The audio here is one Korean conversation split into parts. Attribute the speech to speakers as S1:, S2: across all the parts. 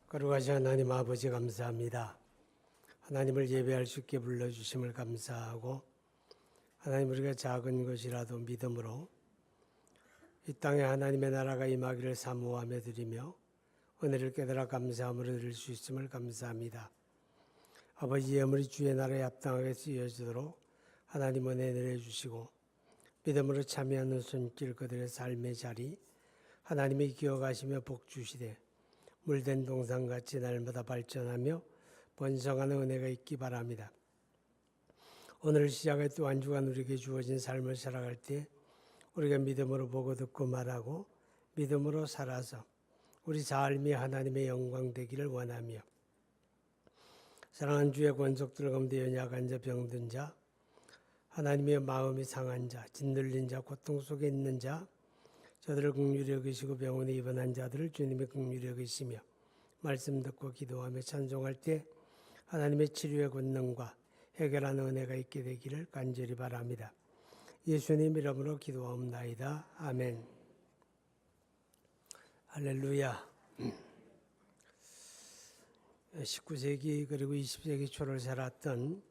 S1: 거룩하신 하나님 아버지 감사합니다. 하나님을 예배할 수 있게 불러주심을 감사하고 하나님 우리가 작은 것이라도 믿음으로 이 땅에 하나님의 나라가 임하기를 사모하며 드리며 은혜를 깨달아 감사함으로 드릴 수 있음을 감사합니다. 아버지 예물이 주의 나라에 합당하게 쓰여지도록 하나님 은혜 내려주시고 믿음으로 참여하는 손길 그들의 삶의 자리 하나님이 기억하시며 복주시되 물된 동산같이 날마다 발전하며 번성하는 은혜가 있기 바랍니다. 오늘 시작에 또 한 주간 우리에게 주어진 삶을 살아갈 때 우리가 믿음으로 보고 듣고 말하고 믿음으로 살아서 우리 삶이 하나님의 영광 되기를 원하며 사랑하는 주의 권속들 가운데 연약한 자, 병든 자, 하나님의 마음이 상한 자, 짓눌린 자, 고통 속에 있는 자, 저들을 긍휼히 여기시고 병원에 입원한 자들을 주님이 긍휼히 여기시며 말씀 듣고 기도하며 찬송할 때 하나님의 치료의 권능과 해결하는 은혜가 있게 되기를 간절히 바랍니다. 예수님 이름으로 기도하옵나이다. 아멘. 할렐루야. 19세기 그리고 20세기 초를 살았던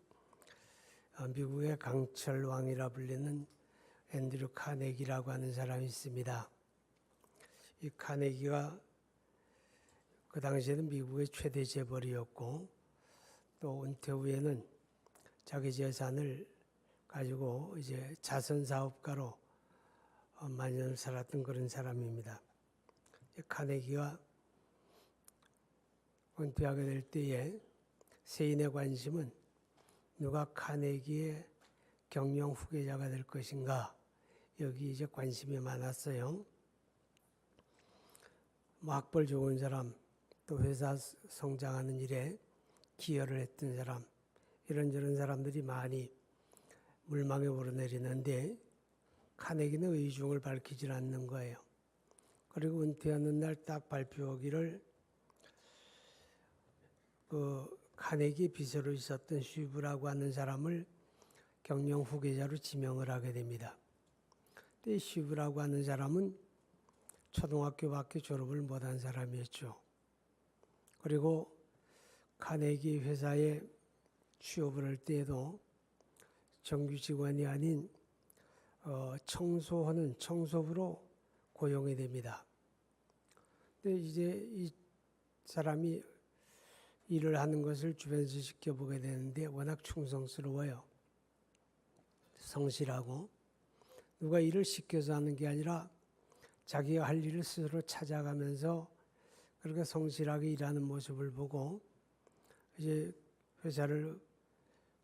S1: 미국의 강철왕이라 불리는 앤드류 카네기라고 하는 사람이 있습니다. 이 카네기가 그 당시에는 미국의 최대 재벌이었고 또 은퇴 후에는 자기 재산을 가지고 이제 자선 사업가로 만년을 살았던 그런 사람입니다. 카네기가 은퇴하게 될 때에 세인의 관심은 누가 카네기의 경영 후계자가 될 것인가 여기 이제 관심이 많았어요. 학벌 좋은 사람 또 회사 성장하는 일에 기여를 했던 사람 이런저런 사람들이 많이 물망에 오르내리는데 카네기는 의중을 밝히질 않는 거예요. 그리고 은퇴하는 날 딱 발표하기를 카네기 비서로 있었던 슈브라고 하는 사람을 경영 후계자로 지명을 하게 됩니다. 근데 슈브라고 하는 사람은 초등학교밖에 졸업을 못한 사람이었죠. 그리고 카네기 회사에 취업을 할 때에도 정규 직원이 아닌 청소하는 청소부로 고용이 됩니다. 근데 이제 이 사람이 일을 하는 것을 주변에서 지켜보게 되는데 워낙 충성스러워요. 성실하고 누가 일을 시켜서 하는 게 아니라 자기가 할 일을 스스로 찾아가면서 그렇게 성실하게 일하는 모습을 보고 이제 회사를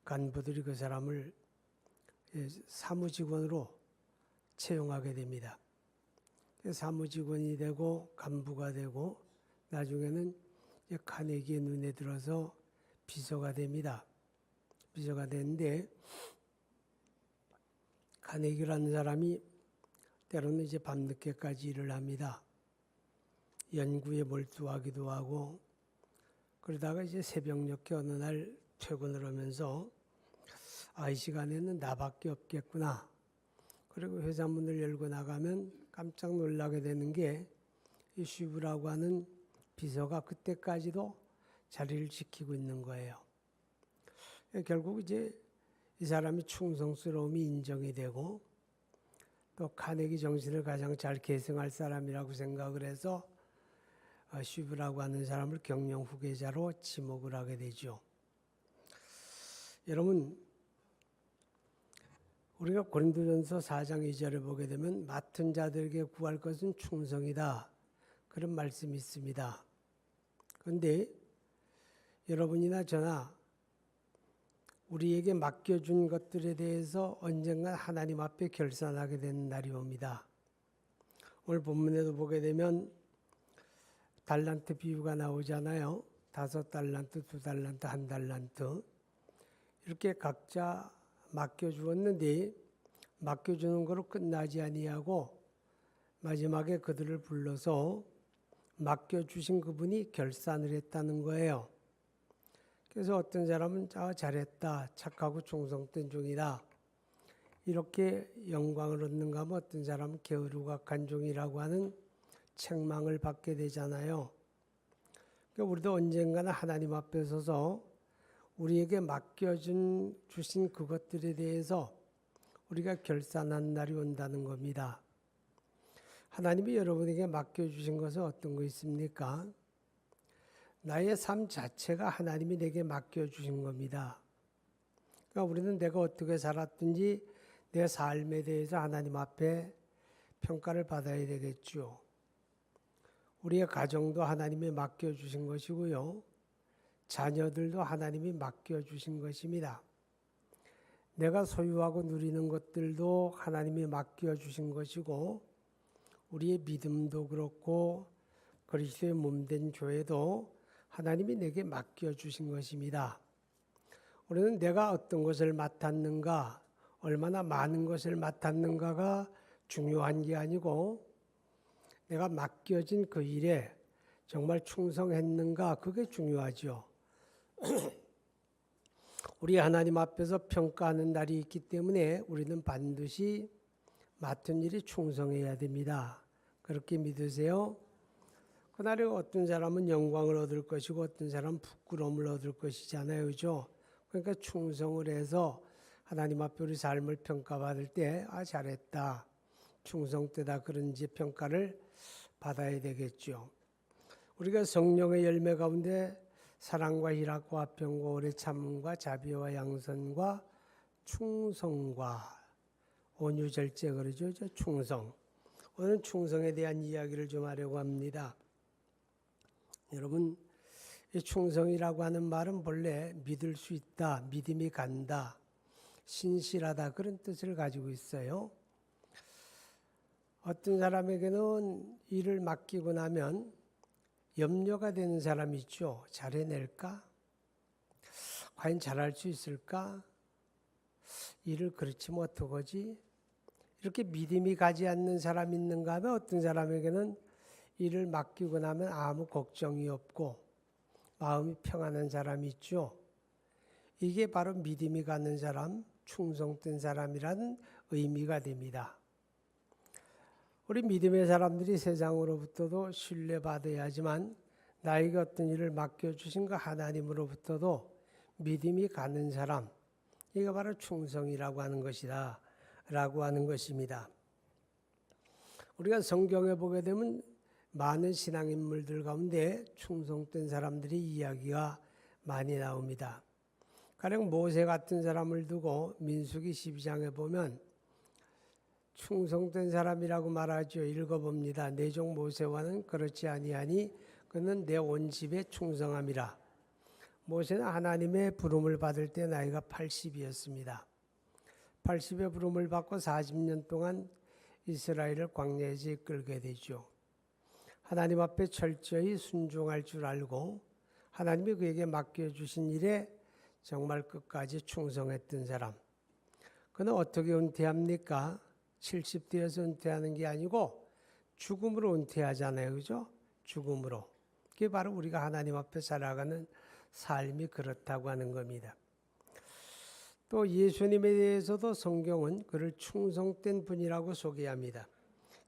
S1: 간부들이 그 사람을 사무직원으로 채용하게 됩니다. 사무직원이 되고 간부가 되고 나중에는 카네기의 눈에 들어서 비서가 됩니다. 비서가 되는데 카네기라는 사람이 때로는 이제 밤늦게까지 일을 합니다. 연구에 몰두하기도 하고 그러다가 이제 새벽녘에 어느 날 퇴근을 하면서 이 시간에는 나밖에 없겠구나. 그리고 회사 문을 열고 나가면 깜짝 놀라게 되는 게 이 슈브라고 하는 비서가 그때까지도 자리를 지키고 있는 거예요. 결국 이제 이 사람이 충성스러움이 인정이 되고 또 카네기 정신을 가장 잘 계승할 사람이라고 생각을 해서 슈브라고 하는 사람을 경영 후계자로 지목을 하게 되죠. 여러분 우리가 고린도전서 4장 2절을 보게 되면 맡은 자들에게 구할 것은 충성이다. 그런 말씀이 있습니다. 그런데 여러분이나 저나 우리에게 맡겨준 것들에 대해서 언젠가 하나님 앞에 결산하게 되는 날이 옵니다. 오늘 본문에도 보게 되면 달란트 비유가 나오잖아요. 5달란트, 2달란트, 1달란트 이렇게 각자 맡겨주었는데 맡겨주는 거로 끝나지 아니하고 마지막에 그들을 불러서 맡겨주신 그분이 결산을 했다는 거예요. 그래서 어떤 사람은 잘했다, 착하고 충성된 종이다 이렇게 영광을 얻는가 하면 어떤 사람은 게으르고 악한 종이라고 하는 책망을 받게 되잖아요. 그러니까 우리도 언젠가는 하나님 앞에 서서 우리에게 주신 그것들에 대해서 우리가 결산한 날이 온다는 겁니다. 하나님이 여러분에게 맡겨주신 것은 어떤 거 있습니까? 나의 삶 자체가 하나님이 내게 맡겨주신 겁니다. 그러니까 우리는 내가 어떻게 살았든지 내 삶에 대해서 하나님 앞에 평가를 받아야 되겠죠. 우리의 가정도 하나님이 맡겨주신 것이고요. 자녀들도 하나님이 맡겨주신 것입니다. 내가 소유하고 누리는 것들도 하나님이 맡겨주신 것이고 우리의 믿음도 그렇고 그리스도의 몸된 교회도 하나님이 내게 맡겨주신 것입니다. 우리는 내가 어떤 것을 맡았는가, 얼마나 많은 것을 맡았는가가 중요한 게 아니고 내가 맡겨진 그 일에 정말 충성했는가, 그게 중요하죠. 우리 하나님 앞에서 평가하는 날이 있기 때문에 우리는 반드시 맡은 일에 충성해야 됩니다. 그렇게 믿으세요? 그날에 어떤 사람은 영광을 얻을 것이고 어떤 사람은 부끄러움을 얻을 것이잖아요. 그죠? 그러니까 충성을 해서 하나님 앞에 우리 삶을 평가받을 때 잘했다, 충성되다, 그런지 평가를 받아야 되겠죠. 우리가 성령의 열매 가운데 사랑과 희락과 화평과 오래 참음과 자비와 양선과 충성과 온유절제, 그러죠. 충성. 오늘 충성에 대한 이야기를 좀 하려고 합니다. 여러분, 이 충성이라고 하는 말은 본래 믿을 수 있다, 믿음이 간다, 신실하다, 그런 뜻을 가지고 있어요. 어떤 사람에게는 일을 맡기고 나면 염려가 되는 사람이 있죠. 잘해낼까? 과연 잘할 수 있을까? 일을 그렇지 못하고지? 이렇게 믿음이 가지 않는 사람이 있는가 하면 어떤 사람에게는 일을 맡기고 나면 아무 걱정이 없고 마음이 평안한 사람이 있죠. 이게 바로 믿음이 가는 사람, 충성된 사람이라는 의미가 됩니다. 우리 믿음의 사람들이 세상으로부터도 신뢰받아야 하지만 나에게 어떤 일을 맡겨주신 그 하나님으로부터도 믿음이 가는 사람, 이게 바로 충성이라고 하는 것이다 라고 하는 것입니다. 우리가 성경에 보게 되면 많은 신앙인물들 가운데 충성된 사람들이 이야기가 많이 나옵니다. 가령 모세 같은 사람을 두고 민수기 12장에 보면 충성된 사람이라고 말하죠. 읽어봅니다. 내 종 모세와는 그렇지 아니하니 그는 내 온 집에 충성함이라. 모세는 하나님의 부름을 받을 때 나이가 80이었습니다. 80의 부름을 받고 40년 동안 이스라엘을 광야에서 이끌게 되죠. 하나님 앞에 철저히 순종할 줄 알고 하나님이 그에게 맡겨주신 일에 정말 끝까지 충성했던 사람. 그는 어떻게 은퇴합니까? 70대여서 은퇴하는 게 아니고 죽음으로 은퇴하잖아요. 그죠? 죽음으로. 그게 바로 우리가 하나님 앞에 살아가는 삶이 그렇다고 하는 겁니다. 또 예수님에 대해서도 성경은 그를 충성된 분이라고 소개합니다.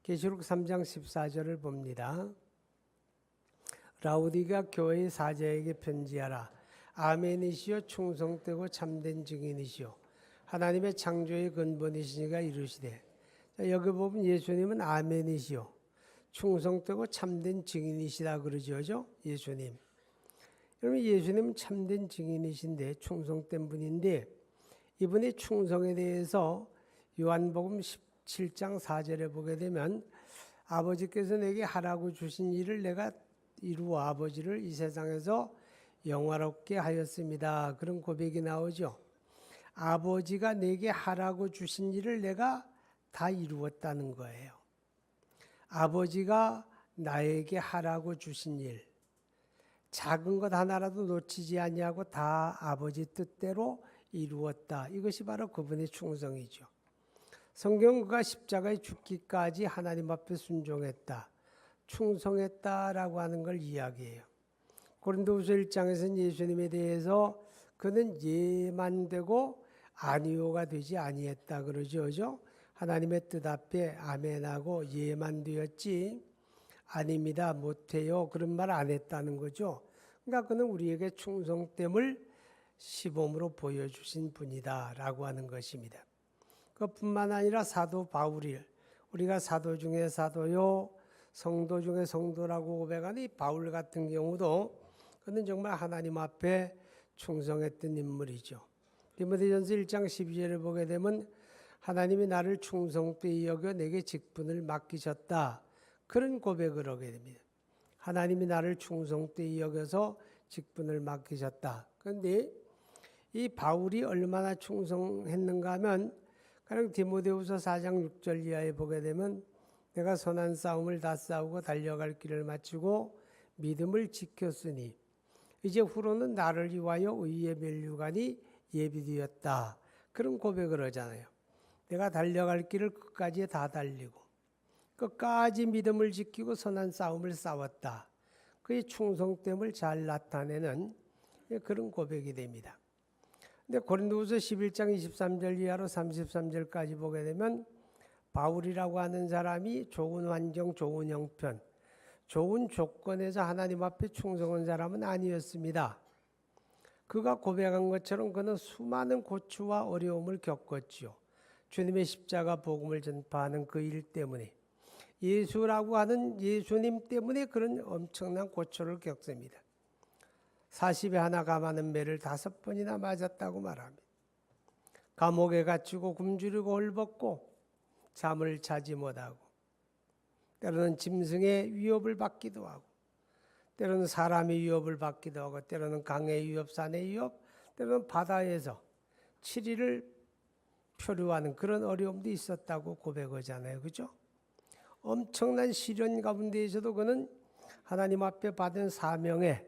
S1: 계시록 3장 14절을 봅니다. 라우디가 교회의 사자에게 편지하라. 아멘이시여 충성되고 참된 증인이시여 하나님의 창조의 근본이시니가 이르시되. 여기 보면 예수님은 아멘이시여 충성되고 참된 증인이시다 그러죠. 예수님. 여러분, 예수님은 참된 증인이신데 충성된 분인데 이분의 충성에 대해서 요한복음 17장 4절에 보게 되면 아버지께서 내게 하라고 주신 일을 내가 이루어 아버지를 이 세상에서 영화롭게 하였습니다. 그런 고백이 나오죠. 아버지가 내게 하라고 주신 일을 내가 다 이루었다는 거예요. 아버지가 나에게 하라고 주신 일, 작은 것 하나라도 놓치지 아니하고 다 아버지 뜻대로 이루었다. 이것이 바로 그분의 충성이죠. 성경 그가 십자가에 죽기까지 하나님 앞에 순종했다, 충성했다라고 하는 걸 이야기해요. 고린도후서 1장에서는 예수님에 대해서 그는 예만 되고 아니오가 되지 아니했다 그러죠. 하나님의 뜻 앞에 아멘하고 예만 되었지 아닙니다, 못해요, 그런 말 안 했다는 거죠. 그러니까 그는 우리에게 충성됨을 시범으로 보여주신 분이다라고 하는 것입니다. 그뿐만 아니라 사도 바울이 우리가 사도 중에 사도요, 성도 중에 성도라고 고백하는 이 바울 같은 경우도 그는 정말 하나님 앞에 충성했던 인물이죠. 디모데전서 1장 12절을 보게 되면 하나님이 나를 충성되이 여겨 내게 직분을 맡기셨다. 그런 고백을 하게 됩니다. 하나님이 나를 충성되이 여겨서 직분을 맡기셨다. 그런데 이 바울이 얼마나 충성했는가 하면 가령 디모데후서 4장 6절 이하에 보게 되면 내가 선한 싸움을 다 싸우고 달려갈 길을 마치고 믿음을 지켰으니 이제 후로는 나를 위하여 의의 면류관이 예비되었다. 그런 고백을 하잖아요. 내가 달려갈 길을 끝까지 다 달리고 끝까지 믿음을 지키고 선한 싸움을 싸웠다. 그의 충성됨을 잘 나타내는 그런 고백이 됩니다. 근데 고린도후서 11장 23절 이하로 33절까지 보게 되면 바울이라고 하는 사람이 좋은 환경, 좋은 형편, 좋은 조건에서 하나님 앞에 충성한 사람은 아니었습니다. 그가 고백한 것처럼 그는 수많은 고초와 어려움을 겪었지요. 주님의 십자가 복음을 전파하는 그 일 때문에 예수라고 하는 예수님 때문에 그런 엄청난 고초를 겪습니다. 40에 하나 감하는 매를 5번이나 맞았다고 말합니다. 감옥에 갇히고 굶주리고 헐벗고 잠을 자지 못하고 때로는 짐승의 위협을 받기도 하고 때로는 사람의 위협을 받기도 하고 때로는 강의 위협, 산의 위협, 때로는 바다에서 7일을 표류하는 그런 어려움도 있었다고 고백하잖아요. 그죠? 엄청난 시련 가운데에서도 그는 하나님 앞에 받은 사명에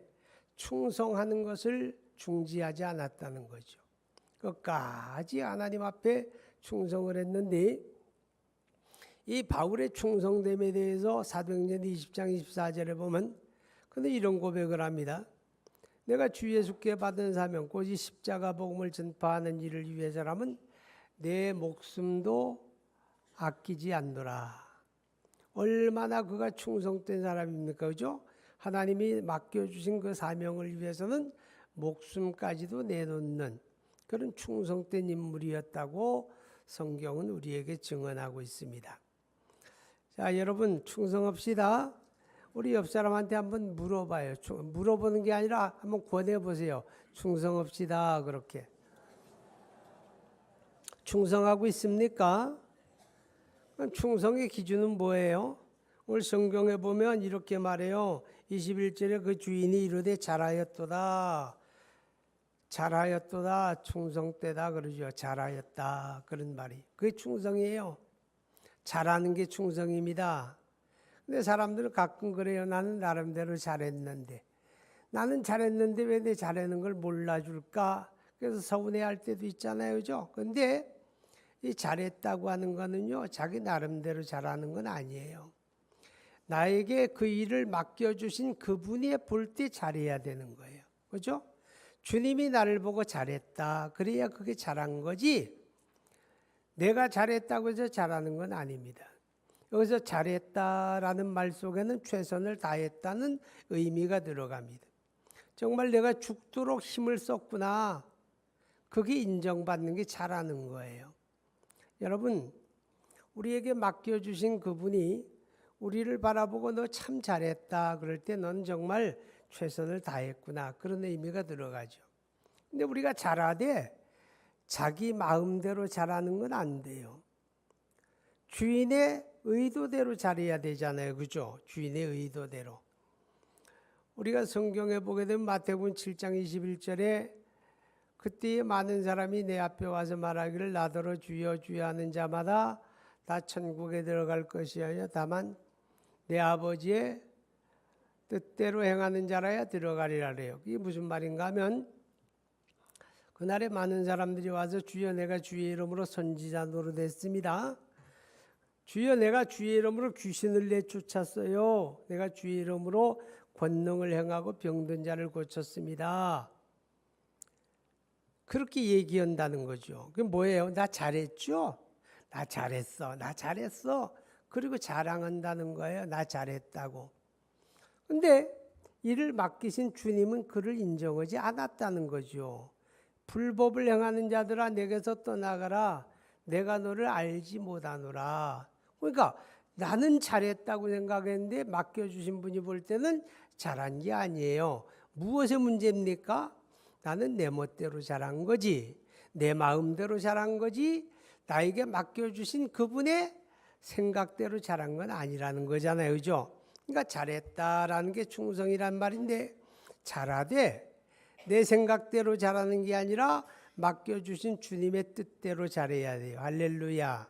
S1: 충성하는 것을 중지하지 않았다는 거죠. 끝까지 하나님 앞에 충성을 했는데 이 바울의 충성됨에 대해서 사도행전 20장 24절에 보면 그는 이런 고백을 합니다. 내가 주 예수께 받은 사명 곧 이 십자가 복음을 전파하는 일을 위해서라면 내 목숨도 아끼지 않노라. 얼마나 그가 충성된 사람입니까? 그죠? 하나님이 맡겨주신 그 사명을 위해서는 목숨까지도 내놓는 그런 충성된 인물이었다고 성경은 우리에게 증언하고 있습니다. 자, 여러분 충성합시다. 우리 옆 사람한테 한번 물어봐요. 물어보는 게 아니라 한번 권해보세요. 충성합시다. 그렇게. 충성하고 있습니까? 충성의 기준은 뭐예요? 오늘 성경에 보면 이렇게 말해요. 21절에 그 주인이 이르되 잘하였도다. 잘하였도다. 충성되다 그러죠. 잘하였다. 그런 말이. 그게 충성이에요. 잘하는 게 충성입니다. 근데 사람들은 가끔 그래요. 나는 나름대로 잘했는데. 나는 잘했는데 왜 내 잘하는 걸 몰라줄까? 그래서 서운해할 때도 있잖아요. 그죠? 근데 이 잘했다고 하는 거는요. 자기 나름대로 잘하는 건 아니에요. 나에게 그 일을 맡겨주신 그분이 볼 때 잘해야 되는 거예요. 그죠? 주님이 나를 보고 잘했다. 그래야 그게 잘한 거지. 내가 잘했다고 해서 잘하는 건 아닙니다. 여기서 잘했다라는 말 속에는 최선을 다했다는 의미가 들어갑니다. 정말 내가 죽도록 힘을 썼구나. 그게 인정받는 게 잘하는 거예요. 여러분, 우리에게 맡겨주신 그분이 우리를 바라보고 너 참 잘했다. 그럴 때 넌 정말 최선을 다했구나. 그런 의미가 들어가죠. 근데 우리가 잘하되 자기 마음대로 잘하는 건 안 돼요. 주인의 의도대로 잘해야 되잖아요. 그죠? 주인의 의도대로. 우리가 성경에 보게 되면 마태복음 7장 21절에 그때에 많은 사람이 내 앞에 와서 말하기를 나더러 주여 주여 하는 자마다 다 천국에 들어갈 것이어야 다만 내 아버지의 뜻대로 행하는 자라야 들어가리라 그래요. 이게 무슨 말인가 하면 그날에 많은 사람들이 와서 주여 내가 주의 이름으로 선지자 노릇했습니다. 주여 내가 주의 이름으로 귀신을 내쫓았어요. 내가 주의 이름으로 권능을 행하고 병든 자를 고쳤습니다. 그렇게 얘기한다는 거죠. 그게 뭐예요? 나 잘했죠? 나 잘했어. 나 잘했어. 그리고 자랑한다는 거예요. 나 잘했다고. 근데 이를 맡기신 주님은 그를 인정하지 않았다는 거죠. 불법을 행하는 자들아 내게서 떠나가라. 내가 너를 알지 못하노라. 그러니까 나는 잘했다고 생각했는데 맡겨주신 분이 볼 때는 잘한 게 아니에요. 무엇의 문제입니까? 나는 내 멋대로 잘한 거지. 내 마음대로 잘한 거지. 나에게 맡겨주신 그분의 생각대로 잘한 건 아니라는 거잖아요. 그죠? 그러니까 잘했다라는 게 충성이란 말인데 잘하되 내 생각대로 잘하는 게 아니라 맡겨주신 주님의 뜻대로 잘해야 돼요. 할렐루야.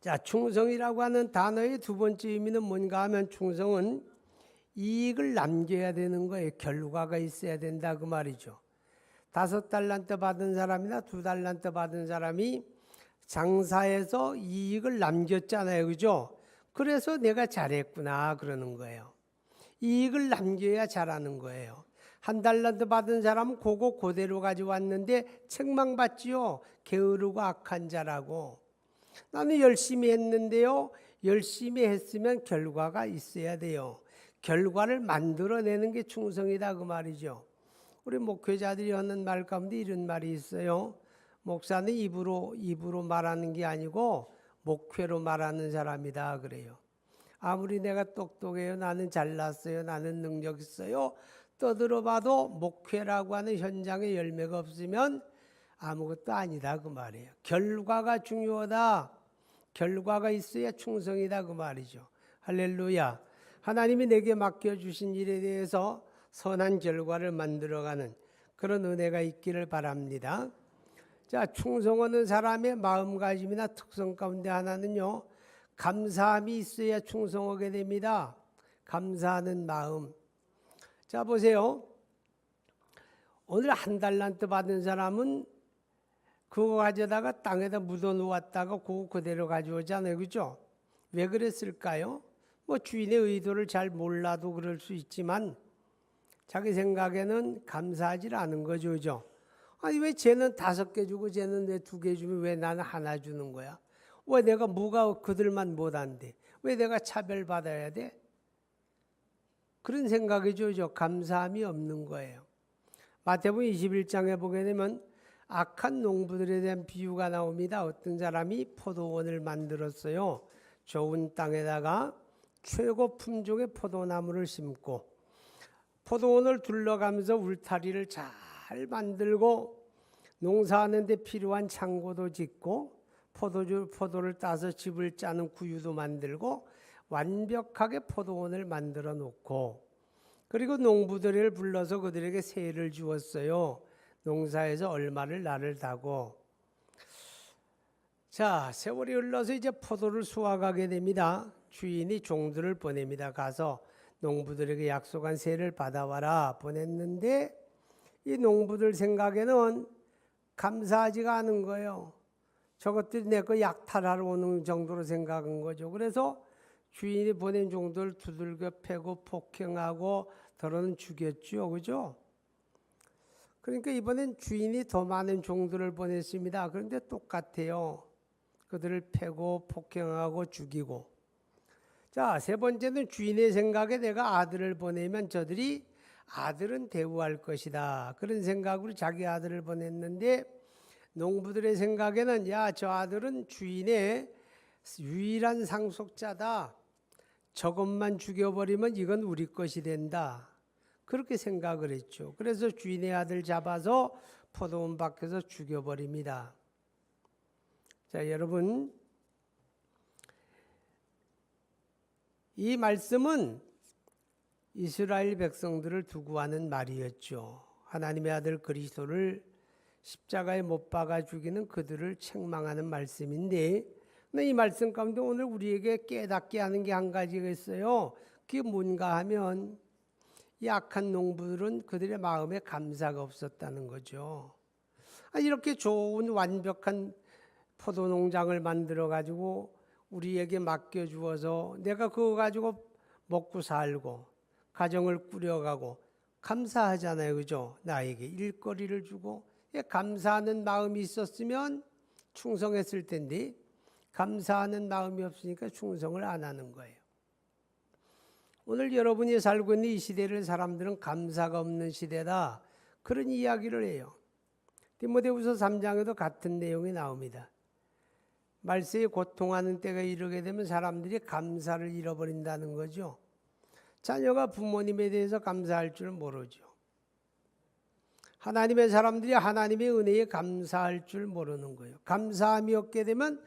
S1: 자, 충성이라고 하는 단어의 두 번째 의미는 뭔가 하면 충성은 이익을 남겨야 되는 거예요. 결과가 있어야 된다 그 말이죠. 5달란트 받은 사람이나 2달란트 받은 사람이 장사해서 이익을 남겼잖아요. 그죠? 그래서 내가 잘했구나 그러는 거예요. 이익을 남겨야 잘하는 거예요. 1달란트 받은 사람은 그거 그대로 가져왔는데 책망받지요. 게으르고 악한 자라고. 나는 열심히 했는데요. 열심히 했으면 결과가 있어야 돼요. 결과를 만들어내는 게 충성이다 그 말이죠. 우리 목회자들이 하는 말 가운데 이런 말이 있어요. 목사는 입으로 말하는 게 아니고 목회로 말하는 사람이다 그래요. 아무리 내가 똑똑해요, 나는 잘났어요, 나는 능력 있어요 떠들어봐도 목회라고 하는 현장에 열매가 없으면 아무것도 아니다 그 말이에요. 결과가 중요하다. 결과가 있어야 충성이다 그 말이죠. 할렐루야. 하나님이 내게 맡겨주신 일에 대해서 선한 결과를 만들어가는 그런 은혜가 있기를 바랍니다. 자, 충성하는 사람의 마음가짐이나 특성 가운데 하나는요, 감사함이 있어야 충성하게 됩니다. 감사하는 마음. 자, 보세요. 오늘 1달란트 받은 사람은 그거 가져다가 땅에다 묻어 놓았다가 그거 그대로 가져오잖아요. 그죠? 왜 그랬을까요? 뭐 주인의 의도를 잘 몰라도 그럴 수 있지만 자기 생각에는 감사하지 않은 거죠. 그죠? 아니 왜 쟤는 5개 주고 쟤는 왜 2개 주면 왜 나는 하나 주는 거야? 왜 내가 뭐가 그들만 못한대? 왜 내가 차별받아야 돼? 그런 생각이죠. 그죠? 감사함이 없는 거예요. 마태복음 21장에 보게 되면 악한 농부들에 대한 비유가 나옵니다. 어떤 사람이 포도원을 만들었어요. 좋은 땅에다가 최고 품종의 포도나무를 심고 포도원을 둘러가면서 울타리를 잘 만들고 농사하는 데 필요한 창고도 짓고 포도를 따서 집을 짜는 구유도 만들고 완벽하게 포도원을 만들어 놓고 그리고 농부들을 불러서 그들에게 세를 주었어요. 농사에서 얼마를 나를 다고. 자, 세월이 흘러서 이제 포도를 수확하게 됩니다. 주인이 종들을 보냅니다. 가서 농부들에게 약속한 세를 받아와라 보냈는데 이 농부들 생각에는 감사하지가 않은 거예요. 저것들이 내 거 약탈하러 오는 정도로 생각한 거죠. 그래서 주인이 보낸 종들 두들겨 패고 폭행하고 더러는 죽였죠. 그죠? 그러니까 이번엔 주인이 더 많은 종들을 보냈습니다. 그런데 똑같아요. 그들을 패고 폭행하고 죽이고. 자, 세 번째는 주인의 생각에 내가 아들을 보내면 저들이 아들은 대우할 것이다. 그런 생각으로 자기 아들을 보냈는데 농부들의 생각에는 야, 저 아들은 주인의 유일한 상속자다. 저것만 죽여버리면 이건 우리 것이 된다. 그렇게 생각을 했죠. 그래서 주인의 아들 잡아서 포도원 밖에서 죽여버립니다. 자, 여러분, 이 말씀은 이스라엘 백성들을 두고 하는 말이었죠. 하나님의 아들 그리스도를 십자가에 못 박아 죽이는 그들을 책망하는 말씀인데 이 말씀 가운데 오늘 우리에게 깨닫게 하는 게 한 가지가 있어요. 그게 뭔가 하면 이 악한 농부들은 그들의 마음에 감사가 없었다는 거죠. 이렇게 좋은 완벽한 포도농장을 만들어 가지고 우리에게 맡겨주어서 내가 그거 가지고 먹고 살고 가정을 꾸려가고 감사하잖아요. 그죠? 나에게 일거리를 주고 감사하는 마음이 있었으면 충성했을 텐데 감사하는 마음이 없으니까 충성을 안 하는 거예요. 오늘 여러분이 살고 있는 이 시대를 사람들은 감사가 없는 시대다. 그런 이야기를 해요. 디모데후서 3장에도 같은 내용이 나옵니다. 말세에 고통하는 때가 이르게 되면 사람들이 감사를 잃어버린다는 거죠. 자녀가 부모님에 대해서 감사할 줄 모르죠. 하나님의 사람들이 하나님의 은혜에 감사할 줄 모르는 거예요. 감사함이 없게 되면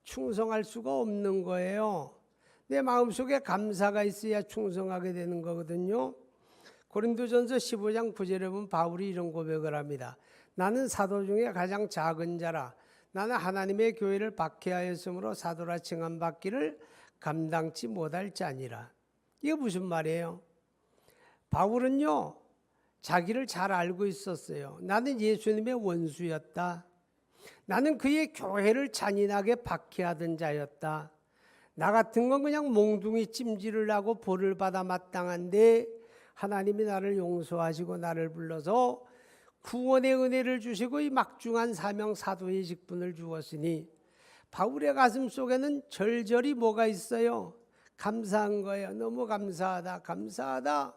S1: 충성할 수가 없는 거예요. 내 마음속에 감사가 있어야 충성하게 되는 거거든요. 고린도전서 15장 9절에 보면 바울이 이런 고백을 합니다. 나는 사도 중에 가장 작은 자라. 나는 하나님의 교회를 박해하였으므로 사도라 칭함받기를 감당치 못할 자니라. 이게 무슨 말이에요? 바울은요, 자기를 잘 알고 있었어요. 나는 예수님의 원수였다. 나는 그의 교회를 잔인하게 박해하던 자였다. 나 같은 건 그냥 몽둥이 찜질을 하고 벌을 받아 마땅한데 하나님이 나를 용서하시고 나를 불러서 구원의 은혜를 주시고 이 막중한 사명 사도의 직분을 주었으니 바울의 가슴 속에는 절절히 뭐가 있어요? 감사한 거예요. 너무 감사하다. 감사하다.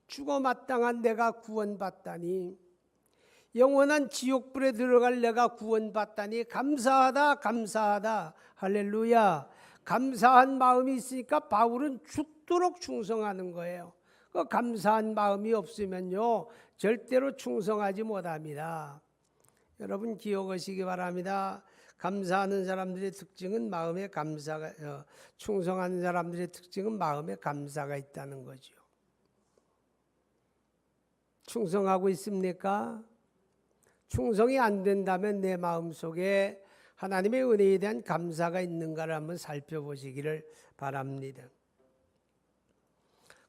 S1: 죽어 마땅한 내가 구원받다니, 영원한 지옥불에 들어갈 내가 구원받다니 감사하다. 감사하다. 할렐루야. 감사한 마음이 있으니까 바울은 죽도록 충성하는 거예요. 그 감사한 마음이 없으면요 절대로 충성하지 못합니다. 여러분 기억하시기 바랍니다. 감사하는 사람들의 특징은 마음에 감사가, 충성하는 사람들의 특징은 마음에 감사가 있다는 거죠. 충성하고 있습니까? 충성이 안 된다면 내 마음속에 하나님의 은혜에 대한 감사가 있는가를 한번 살펴보시기를 바랍니다.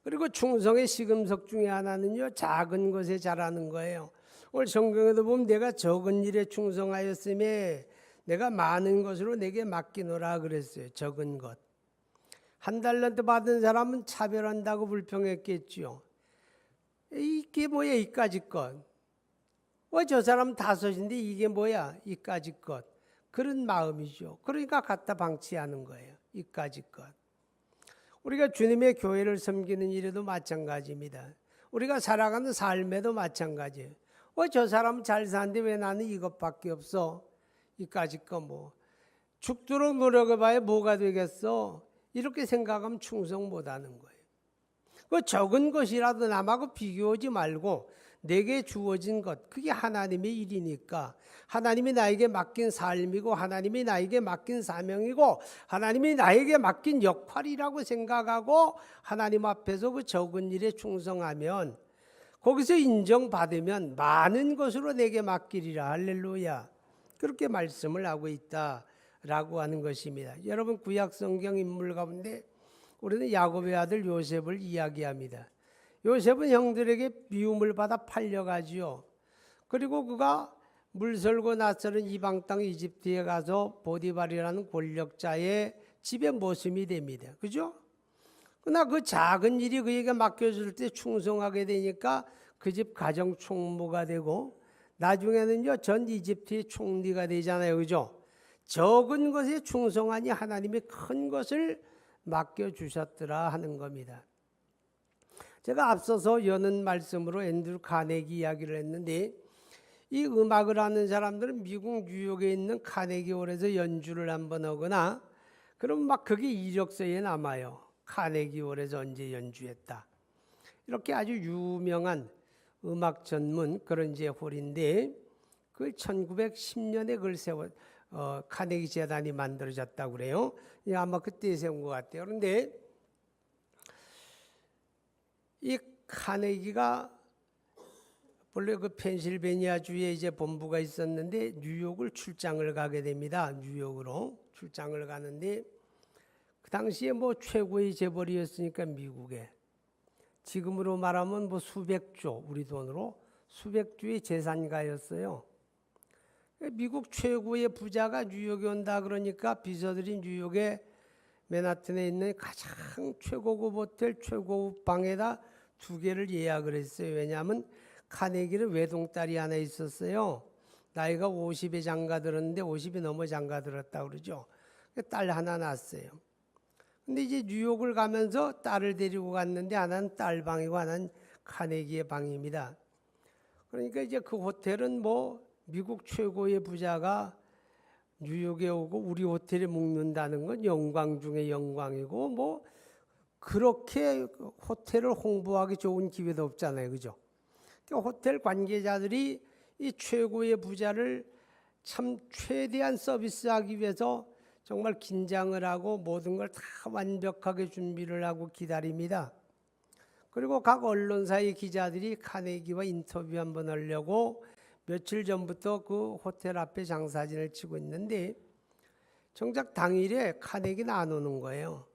S1: 그리고 충성의 시금석 중에 하나는요, 작은 것에 잘하는 거예요. 오늘 성경에도 보면 내가 적은 일에 충성하였음에 내가 많은 것으로 내게 맡기노라 그랬어요. 적은 것. 한 달란트 받은 사람은 차별한다고 불평했겠지요. 이게 뭐야, 이까지 것. 저 사람 5인데 이게 뭐야, 이까지 것. 그런 마음이죠. 그러니까 갖다 방치하는 거예요. 이까지 것. 우리가 주님의 교회를 섬기는 일에도 마찬가지입니다. 우리가 살아가는 삶에도 마찬가지예요. 저 사람 잘 사는데 왜 나는 이것밖에 없어? 이까지 거 뭐. 죽도록 노력해봐야 뭐가 되겠어? 이렇게 생각하면 충성 못하는 거예요. 그 적은 것이라도 남하고 비교하지 말고 내게 주어진 것, 그게 하나님의 일이니까 하나님이 나에게 맡긴 삶이고 하나님이 나에게 맡긴 사명이고 하나님이 나에게 맡긴 역할이라고 생각하고 하나님 앞에서 그 적은 일에 충성하면 거기서 인정받으면 많은 것으로 내게 맡기리라. 할렐루야. 그렇게 말씀을 하고 있다라고 하는 것입니다. 여러분 구약 성경 인물 가운데 우리는 야곱의 아들 요셉을 이야기합니다. 요셉은 형들에게 미움을 받아 팔려가지요. 그리고 그가 물설고 낯설은 이방 땅 이집트에 가서 보디발이라는 권력자의 집에 모심이 됩니다. 그죠? 그러나 그 작은 일이 그에게 맡겨줄 때 충성하게 되니까 그 집 가정 총무가 되고 나중에는요 전 이집트의 총리가 되잖아요. 그죠? 적은 것에 충성하니 하나님이 큰 것을 맡겨주셨더라 하는 겁니다. 제가 앞서서 여는 말씀으로 앤드루 카네기 이야기를 했는데 이 음악을 하는 사람들은 미국 뉴욕에 있는 카네기홀에서 연주를 한번 하거나 그럼 막 그게 이력서에 남아요. 카네기홀에서 언제 연주했다. 이렇게 아주 유명한 음악 전문 그런 이제 홀인데 그 1910년에 그걸 카네기 재단이 만들어졌다고 그래요. 아마 그때 세운 것 같아요. 그런데 이 카네기가 본래 그 펜실베니아주에 이제 본부가 있었는데 뉴욕을 출장을 가게 됩니다. 뉴욕으로 출장을 가는데 그 당시에 뭐 최고의 재벌이었으니까 미국에 지금으로 말하면 뭐 수백조 우리 돈으로 수백조의 재산가였어요. 미국 최고의 부자가 뉴욕에 온다 그러니까 비서들이 뉴욕에 맨하튼에 있는 가장 최고급 호텔 최고급 방에다 2개를 예약을 했어요. 왜냐하면 카네기는 외동딸이 하나 있었어요. 나이가 50에 장가들었는데 50이 넘어 장가들었다고 그러죠. 딸 하나 낳았어요. 근데 이제 뉴욕을 가면서 딸을 데리고 갔는데 하나는 딸 방이고 하나는 카네기의 방입니다. 그러니까 이제 그 호텔은 뭐 미국 최고의 부자가 뉴욕에 오고 우리 호텔에 묵는다는 건 영광 중에 영광이고, 뭐 그렇게 호텔을 홍보하기 좋은 기회도 없잖아요, 그죠? 그러니까 호텔 관계자들이 이 최고의 부자를 참 최대한 서비스하기 위해서 정말 긴장을 하고 모든 걸 다 완벽하게 준비를 하고 기다립니다. 그리고 각 언론사의 기자들이 카네기와 인터뷰 한번 하려고 며칠 전부터 그 호텔 앞에 장사진을 치고 있는데, 정작 당일에 카네기는 안 오는 거예요.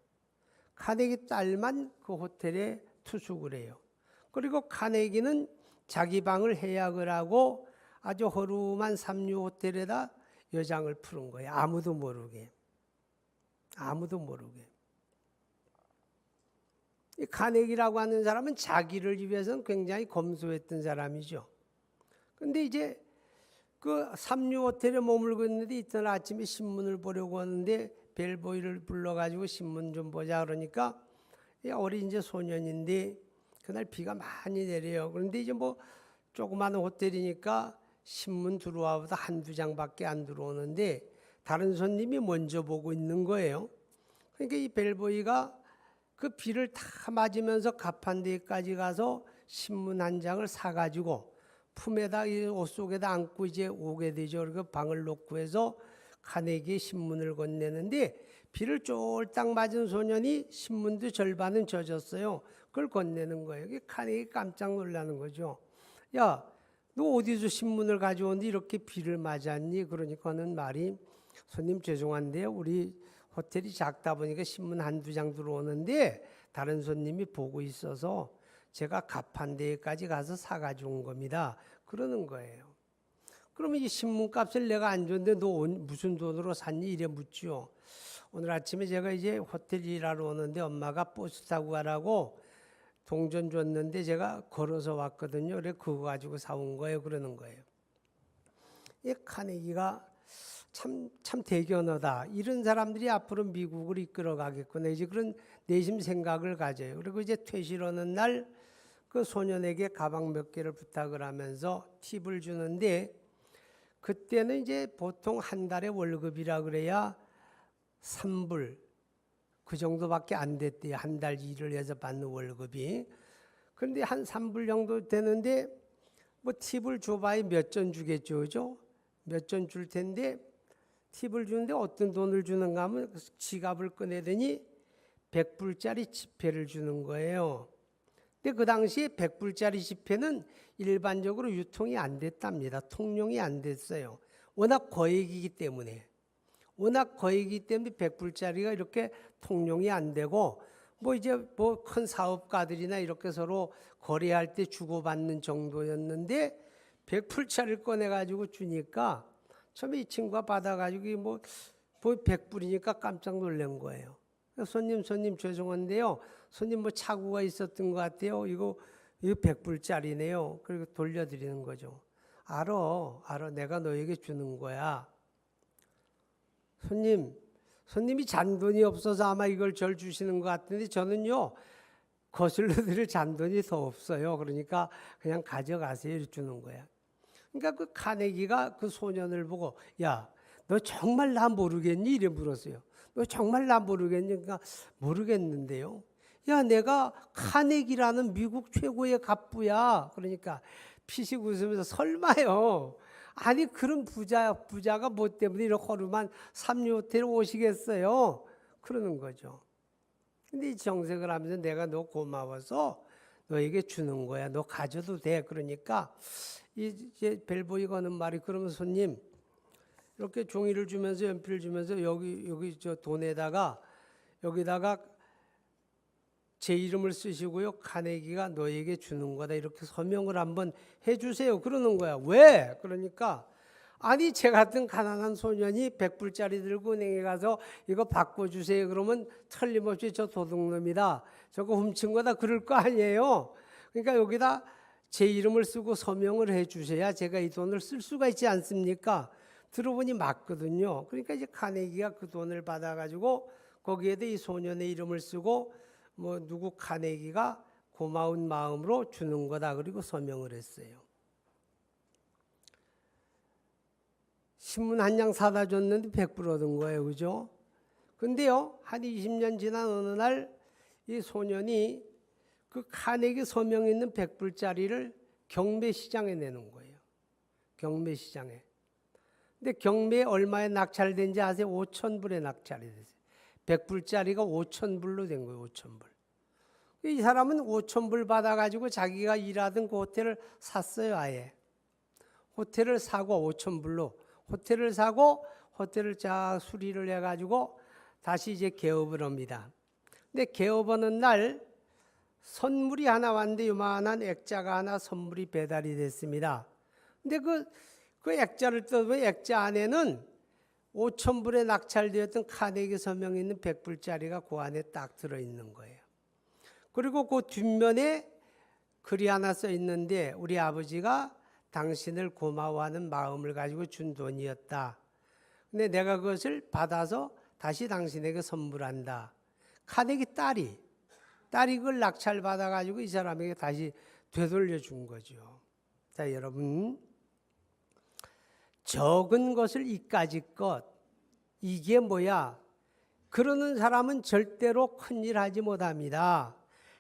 S1: 카네기 딸만 그 호텔에 투숙을 해요. 그리고 카네기는 자기 방을 예약을 하고 아주 허름한 삼류 호텔에다 여장을 푸른 거예요. 아무도 모르게. 아무도 모르게. 이 카네기라고 하는 사람은 자기를 위해서는 굉장히 검소했던 사람이죠. 근데 이제 그 삼류 호텔에 머물고 있는데 이튿날 아침에 신문을 보려고 하는데 벨보이를 불러가지고 신문 좀 보자 그러니까 어린 이제 소년인데 그날 비가 많이 내려요. 그런데 이제 뭐 조그마한 호텔이니까 신문 들어와보다 한두 장밖에 안 들어오는데 다른 손님이 먼저 보고 있는 거예요. 그러니까 이 벨보이가 그 비를 다 맞으면서 가판대까지 가서 신문 한 장을 사가지고 품에다 이 옷 속에다 안고 이제 오게 되죠. 그리고 방을 놓고 해서 카네기의 신문을 건네는데 비를 쫄딱 맞은 소년이 신문도 절반은 젖었어요. 그걸 건네는 거예요. 카네기 깜짝 놀라는 거죠. 야, 너 어디서 신문을 가져오는데 이렇게 비를 맞았니? 그러니까 하는 말이, 손님 죄송한데요, 우리 호텔이 작다 보니까 신문 한두 장 들어오는데 다른 손님이 보고 있어서 제가 가판대까지 가서 사가지고 온 겁니다. 그러는 거예요. 그러면 이 신문값을 내가 안 줬는데 너 무슨 돈으로 샀니? 이래 묻죠. 오늘 아침에 제가 이제 호텔 일하러 오는데 엄마가 버스 타고 가라고 동전 줬는데 제가 걸어서 왔거든요. 그래 그거 가지고 사온 거예요. 그러는 거예요. 이 카네기가 참 대견하다. 이런 사람들이 앞으로 미국을 이끌어 가겠구나. 이제 그런 내심 생각을 가져요. 그리고 이제 퇴실하는 날 그 소년에게 가방 몇 개를 부탁을 하면서 팁을 주는데, 그때는 이제 보통 한 달에 월급이라 그래야 3불 그 정도밖에 안 됐대요. 한 달 일을 해서 받는 월급이. 그런데 한 3불 정도 되는데 뭐 팁을 줘봐야 몇 전 주겠죠, 그죠? 몇 전 줄 텐데 팁을 주는데 어떤 돈을 주는가 하면 지갑을 꺼내더니 100불짜리 지폐를 주는 거예요. 근데 그 당시에 100불짜리 지폐는 일반적으로 유통이 안 됐답니다. 통용이 안 됐어요. 워낙 거액이기 때문에. 워낙 거액이기 때문에 100불짜리가 이렇게 통용이 안 되고, 뭐 이제 뭐 큰 사업가들이나 이렇게 서로 거래할 때 주고받는 정도였는데 100불짜리를 꺼내가지고 주니까 처음에 이 친구가 받아가지고 뭐 100불이니까 깜짝 놀란 거예요. 손님 죄송한데요. 손님 뭐 착오가 있었던 것 같아요. 이거 100불짜리네요. 그리고 돌려드리는 거죠. 알아. 내가 너에게 주는 거야. 손님이 잔돈이 없어서 아마 이걸 절 주시는 것 같은데 저는요, 거슬러 드릴 잔돈이 더 없어요. 그러니까 그냥 가져가세요. 이렇게 주는 거야. 그러니까 그 카네기가 그 소년을 보고, 야, 너 정말 나 모르겠니? 이래 물었어요. 너 정말 나 모르겠니? 그러니까 모르겠는데요. 야, 내가 카네기라는 미국 최고의 갑부야. 그러니까 피식 웃으면서 설마요. 아니 그런 부자가 뭐 때문에 이런 허름한 삼류 호텔에 오시겠어요? 그러는 거죠. 근데 이 정색을 하면서 내가 너 고마워서 너에게 주는 거야. 너 가져도 돼. 그러니까 이제 벨보이가 하는 말이, 그러면 손님 이렇게 종이를 주면서 연필을 주면서 여기 저 돈에다가 여기다가 제 이름을 쓰시고요. 카네기가 너에게 주는 거다. 이렇게 서명을 한번 해주세요. 그러는 거야. 왜? 그러니까 아니 제 같은 가난한 소년이 100불짜리 들고 은행에 가서 이거 바꿔주세요. 그러면 틀림없이 저 도둑놈이다. 저거 훔친 거다. 그럴 거 아니에요. 그러니까 여기다 제 이름을 쓰고 서명을 해주셔야 제가 이 돈을 쓸 수가 있지 않습니까? 들어보니 맞거든요. 그러니까 이제 카네기가 그 돈을 받아가지고 거기에도 이 소년의 이름을 쓰고 뭐 누구 카네기가 고마운 마음으로 주는 거다 그리고 서명을 했어요. 신문 한 장 사다 줬는데 100불 얻은 거예요. 그죠? 근데요, 한 20년 지난 어느 날 이 소년이 그 카네기 서명 있는 100불짜리를 경매시장에 내놓은 거예요. 경매시장에. 근데 경매에 얼마에 낙찰된지 아세요? 5,000불에 낙찰이 됐어요. 100불짜리가 5,000불로 된 거예요. 5,000불. 이 사람은 5,000불 받아가지고 자기가 일하던 그 호텔을 샀어요. 아예. 호텔을 사고 5,000불로 호텔을 사고 호텔을 쫙 수리를 해가지고 다시 이제 개업을 합니다. 근데 개업하는 날 선물이 하나 왔는데 요만한 액자가 하나 선물이 배달이 됐습니다. 근데 그 액자를 뜯으면 액자 안에는 5,000불에 낙찰되었던 카네기 서명 있는 100불짜리가 그 안에 딱 들어있는 거예요. 그리고 그 뒷면에 글이 하나 써 있는데 우리 아버지가 당신을 고마워하는 마음을 가지고 준 돈이었다. 근데 내가 그것을 받아서 다시 당신에게 선물한다. 카네기 딸이 그걸 낙찰 받아가지고 이 사람에게 다시 되돌려 준 거죠. 자, 여러분, 적은 것을 이까짓 것, 이게 뭐야? 그러는 사람은 절대로 큰일 하지 못합니다.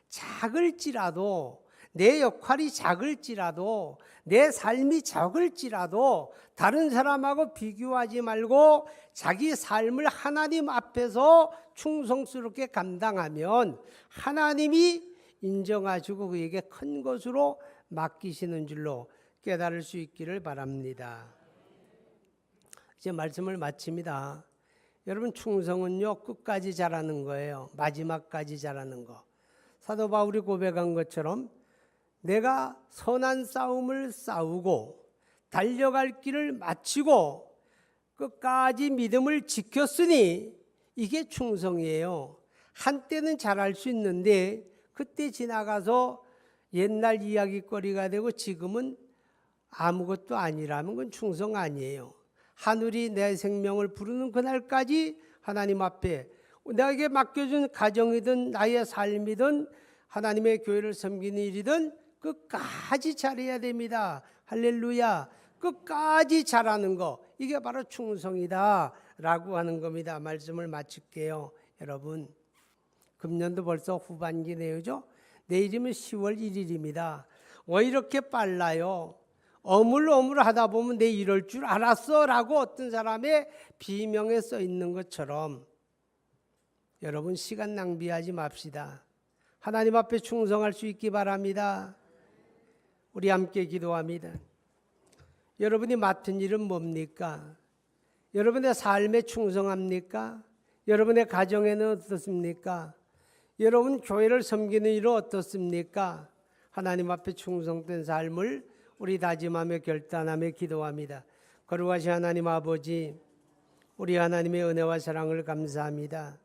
S1: 작을지라도, 내 역할이 작을지라도, 내 삶이 적을지라도 다른 사람하고 비교하지 말고 자기 삶을 하나님 앞에서 충성스럽게 감당하면 하나님이 인정하시고 그에게 큰 것으로 맡기시는 줄로 깨달을 수 있기를 바랍니다. 이제 말씀을 마칩니다. 여러분, 충성은요, 끝까지 잘하는 거예요. 마지막까지 잘하는 거. 사도 바울이 고백한 것처럼 내가 선한 싸움을 싸우고 달려갈 길을 마치고 끝까지 믿음을 지켰으니 이게 충성이에요. 한때는 잘할 수 있는데 그때 지나가서 옛날 이야기거리가 되고 지금은 아무것도 아니라면 그건 충성 아니에요. 하늘이 내 생명을 부르는 그날까지 하나님 앞에 나에게 맡겨준 가정이든 나의 삶이든 하나님의 교회를 섬기는 일이든 끝까지 잘해야 됩니다. 할렐루야. 끝까지 잘하는 거, 이게 바로 충성이다 라고 하는 겁니다. 말씀을 마칠게요. 여러분, 금년도 벌써 후반기네요죠. 내일이면 10월 1일입니다. 왜 이렇게 빨라요? 어물어물 하다 보면 내 이럴 줄 알았어 라고 어떤 사람의 비명에 써 있는 것처럼 여러분, 시간 낭비하지 맙시다. 하나님 앞에 충성할 수 있기 바랍니다. 우리 함께 기도합니다. 여러분이 맡은 일은 뭡니까? 여러분의 삶에 충성합니까? 여러분의 가정에는 어떻습니까? 여러분 교회를 섬기는 일은 어떻습니까? 하나님 앞에 충성된 삶을 우리 다짐하며 결단하며 기도합니다. 거룩하신 하나님 아버지, 우리 하나님의 은혜와 사랑을 감사합니다.